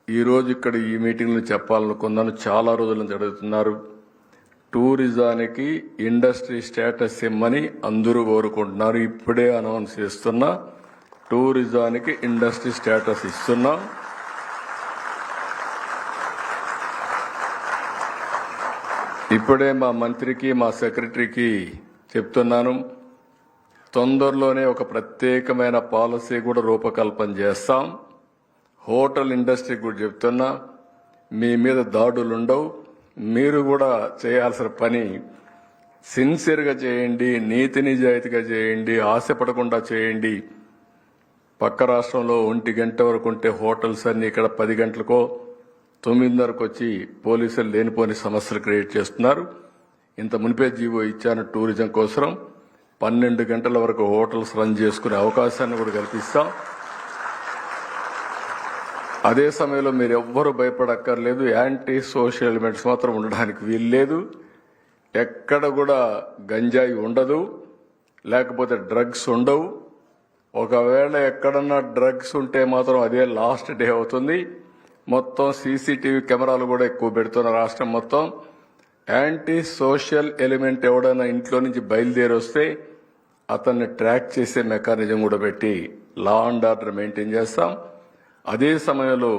ఈరోజు ఇక్కడ ఈ మీటింగ్లో చెప్పాలనుకున్నాను. చాలా రోజుల నుంచి అడుగుతున్నారు. టూరిజానికి ఇండస్ట్రీ స్టేటస్ ఇమ్మని అందరూ కోరుకుంటున్నారు. ఇప్పుడే అనౌన్స్ చేస్తున్నా, టూరిజానికి ఇండస్ట్రీ స్టేటస్ ఇస్తున్నాం. ఇప్పుడే మా మంత్రికి మా సెక్రటరీకి చెప్తున్నాను. తొందరలోనే ఒక ప్రత్యేకమైన పాలసీ కూడా రూపకల్పన చేస్తాం. హోటల్ ఇండస్ట్రీ కూడా చెప్తున్నా, మీ మీద దాడులు ఉండవు. మీరు కూడా చేయాల్సిన పని సిన్సియర్గా చేయండి, నీతి నిజాయితీగా చేయండి, ఆశపడకుండా చేయండి. పక్క రాష్ట్రంలో 1 గంట వరకు ఉంటే హోటల్స్ అన్ని ఇక్కడ 10 గంటలకో 9:30కు వచ్చి పోలీసులు లేనిపోని సమస్యలు క్రియేట్ చేస్తున్నారు. ఇంత మునిపే జీవో ఇచ్చాను టూరిజం కోసం. 12 గంటల వరకు హోటల్స్ రన్ చేసుకునే అవకాశాన్ని కూడా కల్పిస్తాం. అదే సమయంలో మీరు ఎవ్వరూ భయపడక్కర్లేదు. యాంటీ సోషల్ ఎలిమెంట్స్ మాత్రం ఉండడానికి వీల్లేదు. ఎక్కడ కూడా గంజాయి ఉండదు, లేకపోతే డ్రగ్స్ ఉండవు. ఒకవేళ ఎక్కడన్నా డ్రగ్స్ ఉంటే మాత్రం అదే లాస్ట్ డే అవుతుంది. మొత్తం సీసీటీవీ కెమెరాలు కూడా ఎక్కువ పెడుతున్న రాష్ట్రం మొత్తం. యాంటీ సోషల్ ఎలిమెంట్ ఎవడైనా ఇంట్లో నుంచి బయలుదేరి వస్తే అతన్ని ట్రాక్ చేసే మెకానిజం కూడా పెట్టి లా అండ్ ఆర్డర్ మెయింటైన్ చేస్తాం. అదే సమయంలో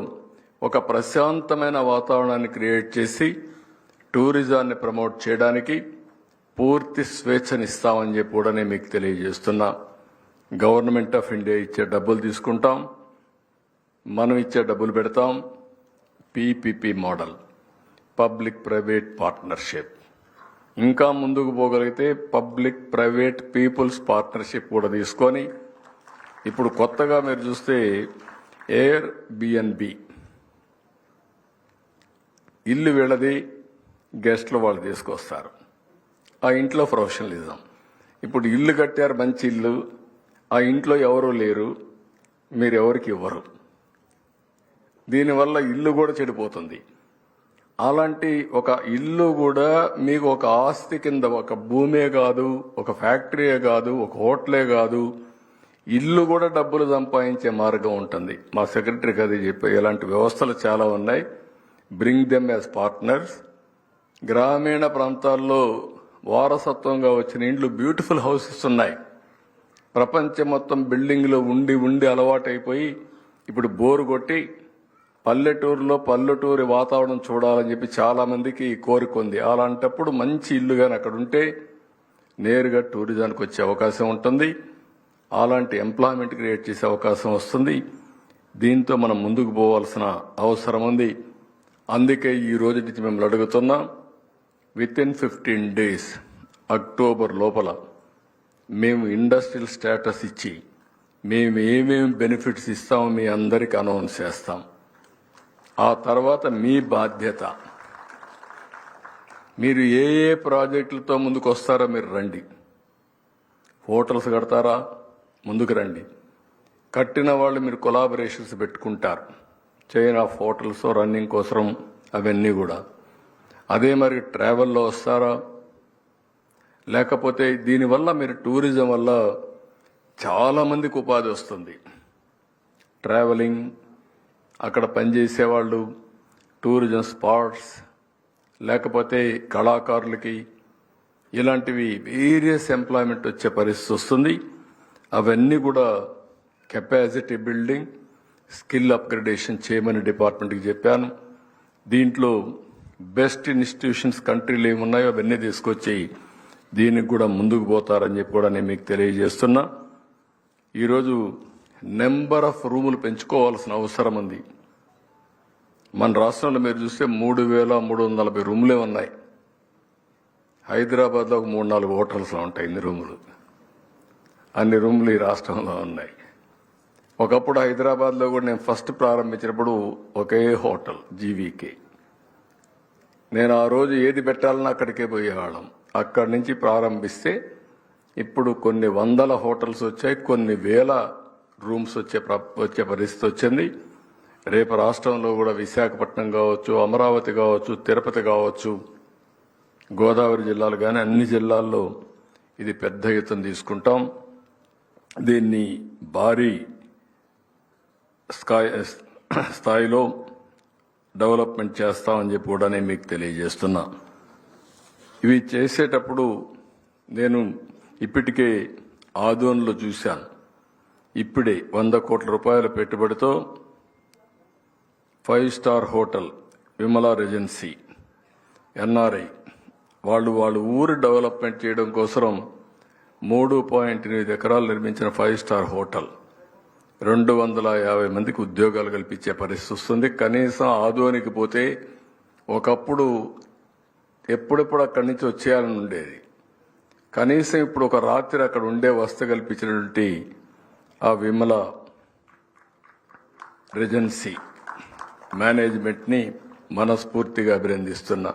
ఒక ప్రశాంతమైన వాతావరణాన్ని క్రియేట్ చేసి టూరిజాన్ని ప్రమోట్ చేయడానికి పూర్తి స్వేచ్ఛనిస్తామని చెప్పి కూడా నేను మీకు తెలియజేస్తున్నా. గవర్నమెంట్ ఆఫ్ ఇండియా ఇచ్చే డబ్బులు తీసుకుంటాం, మనం ఇచ్చే డబ్బులు పెడతాం. PPP model, public private partnership. ఇంకా ముందుకు పోగలిగితే పబ్లిక్ ప్రైవేట్ పీపుల్స్ పార్ట్నర్షిప్ కూడా తీసుకొని, ఇప్పుడు కొత్తగా మీరు చూస్తే ఎయిర్ బిఎన్బి, ఇల్లు వీళ్ళది, గెస్ట్లు వాళ్ళు తీసుకొస్తారు. ఆ ఇంట్లో ప్రొఫెషనలిజం. ఇప్పుడు ఇల్లు కట్టారు, మంచి ఇల్లు, ఆ ఇంట్లో ఎవరూ లేరు, మీరు ఎవరికి ఇవ్వరు. దీనివల్ల ఇల్లు కూడా చెడిపోతుంది. అలాంటి ఒక ఇల్లు కూడా మీకు ఒక ఆస్తి కింద, ఒక భూమే కాదు, ఒక ఫ్యాక్టరీయే కాదు, ఒక హోటలే కాదు, ఇల్లు కూడా డబ్బులు సంపాదించే మార్గం ఉంటుంది. మా సెక్రటరీకి అది చెప్పే ఇలాంటి వ్యవస్థలు చాలా ఉన్నాయి. Bring them as partners. గ్రామీణ ప్రాంతాల్లో వారసత్వంగా వచ్చిన ఇండ్లు, బ్యూటిఫుల్ హౌసెస్ ఉన్నాయి. ప్రపంచం మొత్తం బిల్డింగ్లో ఉండి ఉండి అలవాటైపోయి ఇప్పుడు బోరు కొట్టి పల్లెటూరులో పల్లెటూరి వాతావరణం చూడాలని చెప్పి చాలా మందికి కోరిక ఉంది. అలాంటప్పుడు మంచి ఇల్లు కానీ అక్కడ ఉంటే నేరుగా టూరిజానికి వచ్చే అవకాశం ఉంటుంది. అలాంటి ఎంప్లాయ్మెంట్ క్రియేట్ చేసే అవకాశం వస్తుంది. దీంతో మనం ముందుకు పోవాల్సిన అవసరం ఉంది. అందుకే ఈ రోజు నుంచి మేము అడుగుతున్నాం, వితిన్ 15 days అక్టోబర్ లోపల మేము ఇండస్ట్రియల్ స్టేటస్ ఇచ్చి మేము ఏమేమి బెనిఫిట్స్ ఇస్తామో మీ అందరికీ అనౌన్స్ చేస్తాం. ఆ తర్వాత మీ బాధ్యత, మీరు ఏ ఏ ప్రాజెక్టులతో ముందుకు వస్తారో మీరు రండి. హోటల్స్ కడతారా, ముందుకు రండి. కట్టిన వాళ్ళు మీరు కొలాబరేషన్స్ పెట్టుకుంటారు, చైన్ ఆఫ్ హోటల్స్ రన్నింగ్ కోసం, అవన్నీ కూడా. అదే మరి ట్రావెల్లో వస్తారా, లేకపోతే దీనివల్ల మీరు టూరిజం వల్ల చాలా మందికి ఉపాధి వస్తుంది. ట్రావెలింగ్, అక్కడ పనిచేసేవాళ్ళు, టూరిజం స్పాట్స్, లేకపోతే కళాకారులకి, ఇలాంటివి వేరియస్ ఎంప్లాయ్మెంట్ వచ్చే పరిస్థితి వస్తుంది. అవన్నీ కూడా కెపాసిటీ బిల్డింగ్, స్కిల్ అప్గ్రేడేషన్ చేయమని డిపార్ట్మెంట్కి చెప్పాను. దీంట్లో బెస్ట్ ఇన్స్టిట్యూషన్స్ కంట్రీలు ఏమున్నాయో అవన్నీ తీసుకొచ్చి దీనికి కూడా ముందుకు పోతారని చెప్పి కూడా నేను మీకు తెలియజేస్తున్నా. ఈరోజు నెంబర్ ఆఫ్ రూములు పెంచుకోవాల్సిన అవసరం ఉంది. మన రాష్ట్రంలో మీరు చూస్తే 3,340 రూములే ఉన్నాయి. హైదరాబాద్లో ఒక 3-4 హోటల్స్లో ఉంటాయి ఇన్ని రూములు. అన్ని రూములు ఈ రాష్ట్రంలో ఉన్నాయి. ఒకప్పుడు హైదరాబాద్లో కూడా నేను ఫస్ట్ ప్రారంభించినప్పుడు ఒకే హోటల్, జీవీకే. నేను ఆ రోజు ఏది పెట్టాలన్నా అక్కడికే పోయేవాళ్ళం. అక్కడి నుంచి ప్రారంభిస్తే ఇప్పుడు కొన్ని 100 హోటల్స్ వచ్చాయి, కొన్ని 1000 రూమ్స్ వచ్చే పరిస్థితి వచ్చింది. రేపు రాష్ట్రంలో కూడా విశాఖపట్నం కావచ్చు, అమరావతి కావచ్చు, తిరుపతి కావచ్చు, గోదావరి జిల్లాలు కానీ అన్ని జిల్లాల్లో ఇది పెద్ద ఎత్తున తీసుకుంటాం. దీన్ని భారీ స్థాయిలో డెవలప్మెంట్ చేస్తామని చెప్పి కూడా నేను మీకు తెలియజేస్తున్నా. ఇవి చేసేటప్పుడు నేను ఇప్పటికే ఆదోన్లో చూశాను. ఇప్పుడే 100 కోట్ల రూపాయల పెట్టుబడితో 5 star hotel Vimala regency NRI వాళ్ళు ఊరు డెవలప్మెంట్ చేయడం కోసం 3.8 ఎకరాలు నిర్మించిన 5 స్టార్ హోటల్ 250 మందికి ఉద్యోగాలు కల్పించే పరిస్థితి వస్తుంది. కనీసం ఆదోనికి పోతే ఒకప్పుడు ఎప్పుడెప్పుడు అక్కడి నుంచి వచ్చేయాలని ఉండేది. కనీసం ఇప్పుడు ఒక రాత్రి అక్కడ ఉండే వసతి కల్పించినటువంటి ఆ విమల రెజెన్సీ మేనేజ్మెంట్ని మనస్ఫూర్తిగా అభినందిస్తున్నా.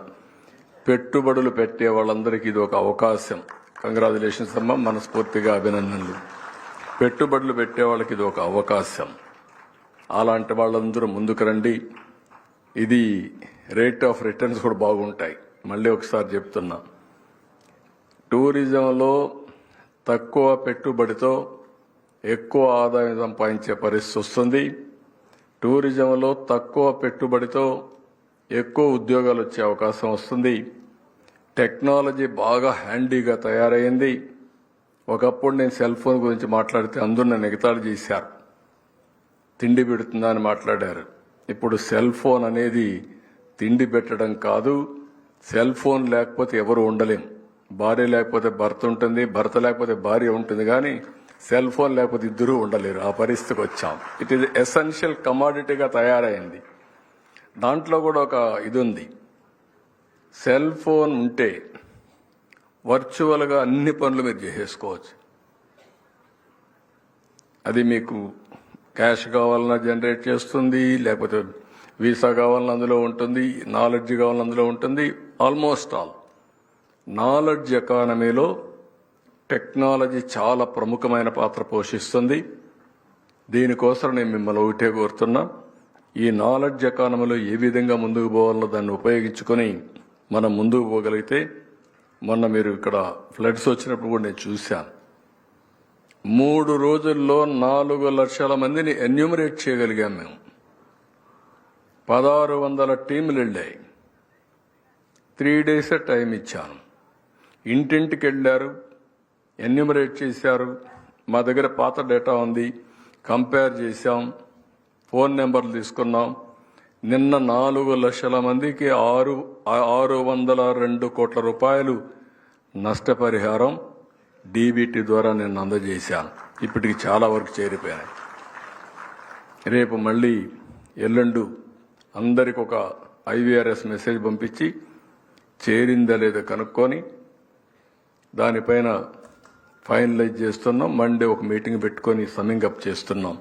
పెట్టుబడులు పెట్టే వాళ్ళందరికీ ఇది ఒక అవకాశం. కంగ్రాచులేషన్స్ అమ్మా, మనస్ఫూర్తిగా అభినందనలు. పెట్టుబడులు పెట్టే వాళ్ళకి ఇది ఒక అవకాశం. అలాంటి వాళ్ళందరూ ముందుకు రండి. ఇది రేట్ ఆఫ్ రిటర్న్స్ కూడా బాగుంటాయి. మళ్ళీ ఒకసారి చెప్తున్నా, టూరిజంలో తక్కువ పెట్టుబడితో ఎక్కువ ఆదాయం సంపాదించే పరిస్థితి వస్తుంది. టూరిజంలో తక్కువ పెట్టుబడితో ఎక్కువ ఉద్యోగాలు వచ్చే అవకాశం వస్తుంది. టెక్నాలజీ బాగా హ్యాండీగా తయారైంది. ఒకప్పుడు నేను సెల్ ఫోన్ గురించి మాట్లాడితే అందరూ నన్ను ఎగతాళి చేశారు, తిండి పెడుతుందా అని మాట్లాడారు. ఇప్పుడు సెల్ ఫోన్ అనేది తిండి పెట్టడం కాదు. సెల్ ఫోన్ లేకపోతే ఎవరు ఉండలేం. భార్య లేకపోతే భర్త ఉంటుంది, భర్త లేకపోతే భార్య ఉంటుంది, కానీ సెల్ ఫోన్ లేకపోతే ఇద్దరూ ఉండలేరు. ఆ పరిస్థితికి వచ్చాం. ఇట్ ఈజ్ ఎసెన్షియల్ కమాడిటీగా తయారైంది. దాంట్లో కూడా ఒక ఇది ఉంది, సెల్ ఫోన్ ఉంటే వర్చువల్గా అన్ని పనులు మీరు చేసేసుకోవచ్చు. అది మీకు క్యాష్ కావాలన్నా జనరేట్ చేస్తుంది, లేకపోతే వీసా కావాలన్నా అందులో ఉంటుంది, నాలెడ్జ్ కావాలన్నా అందులో ఉంటుంది. ఆల్మోస్ట్ ఆల్ నాలెడ్జ్ ఎకానమీలో టెక్నాలజీ చాలా ప్రముఖమైన పాత్ర పోషిస్తుంది. దీనికోసం నేను మిమ్మల్ని ఒకటే కోరుతున్నా, ఈ నాలెడ్జ్ ఎకానమీలో ఏ విధంగా ముందుకు పోవాలో దాన్ని ఉపయోగించుకొని మనం ముందుకు పోగలిగితే, మొన్న మీరు ఇక్కడ ఫ్లడ్స్ వచ్చినప్పుడు కూడా నేను చూశాను, 3 రోజుల్లో 4 లక్షల మందిని ఎన్యూమరేట్ చేయగలిగాం మేము. 1600 టీములు వెళ్ళాయి. 3 days టైం ఇచ్చాను. ఇంటింటికి వెళ్ళారు, ఎన్యూమరేట్ చేశారు. మా దగ్గర పాత డేటా ఉంది, కంపేర్ చేశాం, ఫోన్ నెంబర్లు తీసుకున్నాం. నిన్న 4 లక్షల మందికి 602 కోట్ల రూపాయలు నష్టపరిహారం డీబీటీ ద్వారా నేను అందజేశాను. ఇప్పటికి చాలా వరకు చేరిపోయాయి. రేపు మళ్ళీ ఎల్లుండు అందరికి ఒక ఐవీఆర్ఎస్ మెసేజ్ పంపించి చేరిందా లేదా కనుక్కొని దానిపైన ఫైనలైజ్ చేస్తున్నాం. మండే ఒక మీటింగ్ పెట్టుకొని సమ్మింగ్ అప్ చేస్తున్నాం.